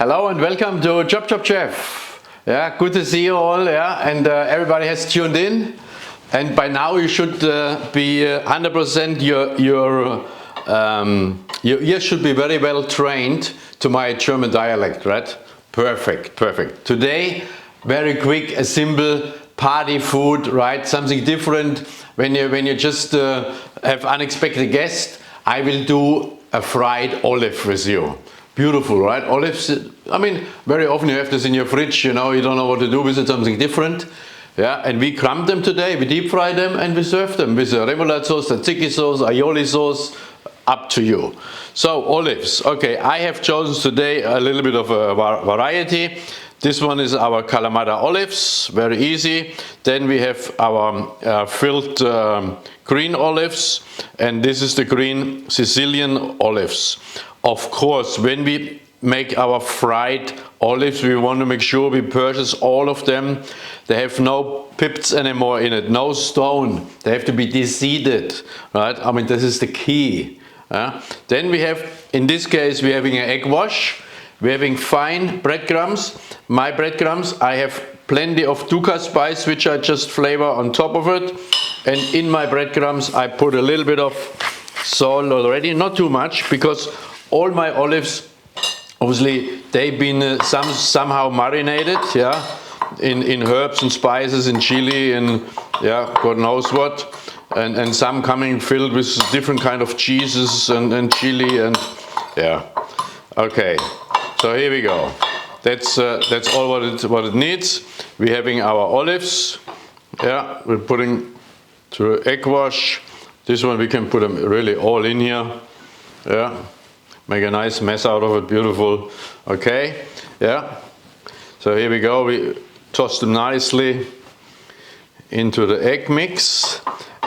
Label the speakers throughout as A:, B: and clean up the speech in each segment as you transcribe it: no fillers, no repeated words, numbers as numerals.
A: Hello and welcome to Chop Chop Chef. Yeah, good to see you all. Yeah, and everybody has tuned in. And by now you should be 100%. Your ears should be very well trained to my German dialect, right? Perfect, perfect. Today, very quick, a simple party food, right? Something different. When you just have unexpected guests, I will do a fried olive with you. Beautiful, right? Olives, I mean, very often you have this in your fridge, you know, you don't know what to do with it, something different. Yeah, and we crumb them today, we deep fry them and we serve them with a remoulade sauce, tzatziki sauce, aioli sauce, up to you. So, olives. Okay, I have chosen today a little bit of a variety. This one is our Kalamata olives, very easy. Then we have our filled green olives, and this is the green Sicilian olives. Of course, when we make our fried olives, we want to make sure we purchase all of them. They have no pips anymore in it, no stone. They have to be de-seeded, right? I mean, this is the key. Then we have, in this case, we're having an egg wash. We're having fine breadcrumbs. My breadcrumbs, I have plenty of dukkha spice, which I just flavor on top of it. And in my breadcrumbs, I put a little bit of salt already, not too much, because all my olives, obviously, they've been somehow marinated, yeah, in herbs and spices, in chili, and yeah, God knows what, and some coming filled with different kind of cheeses and chili, and yeah. Okay, so here we go. That's all what it needs. We're having our olives. Yeah, we're putting through egg wash. This one we can put them really all in here. Yeah. Make a nice mess out of it, beautiful. Okay, yeah. So here we go, we toss them nicely into the egg mix.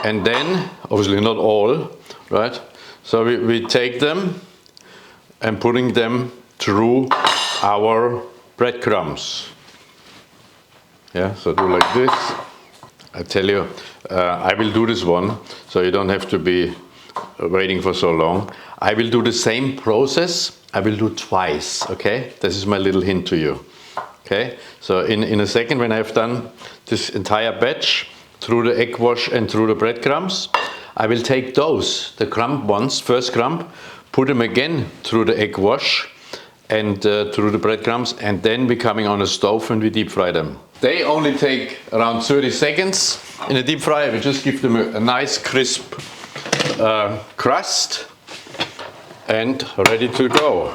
A: And then, obviously not all, right? So we take them and putting them through our breadcrumbs. Yeah, so do like this. I tell you, I will do this one, so you don't have to be waiting for so long. I will do the same process. I will do twice, okay? This is my little hint to you, okay? So in a second, when I've done this entire batch through the egg wash and through the breadcrumbs, I will take those, the crumb ones, first crumb, put them again through the egg wash and through the breadcrumbs, and then we're coming on a stove and we deep fry them. They only take around 30 seconds in a deep fryer. We just give them a nice crisp crust and ready to go.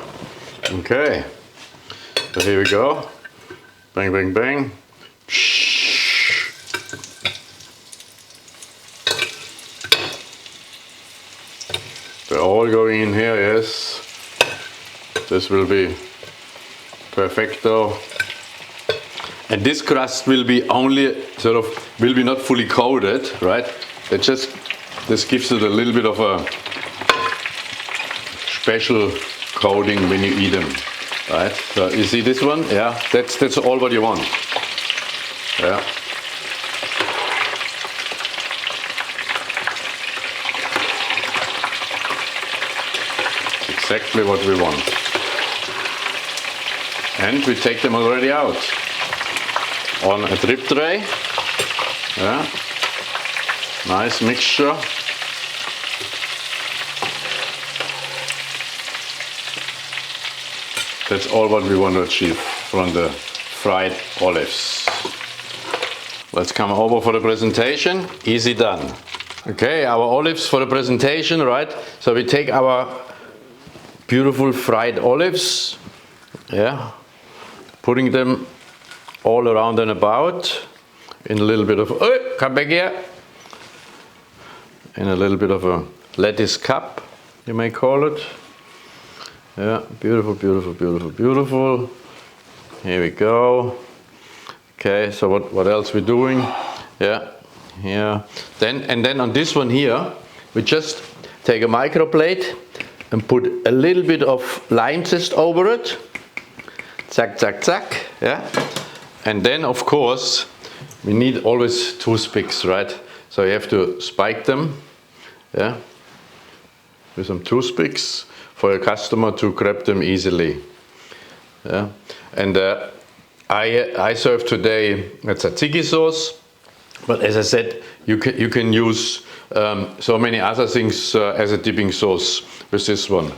A: Okay, so here we go. Bang, bang, bang. They're all going in here, yes. This will be perfecto. And this crust will be only will be not fully coated, right? This gives it a little bit of a special coating when you eat them, right? So you see this one? Yeah, that's all what you want. Yeah. Exactly what we want. And we take them already out on a drip tray. Yeah. Nice mixture. That's all what we want to achieve from the fried olives. Let's come over for the presentation. Easy done. Okay, our olives for the presentation, right? So we take our beautiful fried olives, yeah, putting them all around and about in a little bit of, oh, come back here, in a little bit of a lettuce cup, you may call it. Yeah, beautiful, beautiful, beautiful, beautiful. Here we go. Okay, so what else we're doing? Yeah, yeah. Then on this one here, we just take a microplate and put a little bit of lime zest over it. Zack, zack, zack. Yeah. And then, of course, we need always toothpicks, right? So you have to spike them. Yeah. With some toothpicks for a customer to grab them easily. Yeah. And I serve today a tzatziki sauce, but as I said, you can use so many other things as a dipping sauce with this one.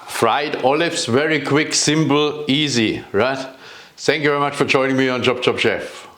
A: Fried olives, very quick, simple, easy, right? Thank you very much for joining me on Chop Chop Chef.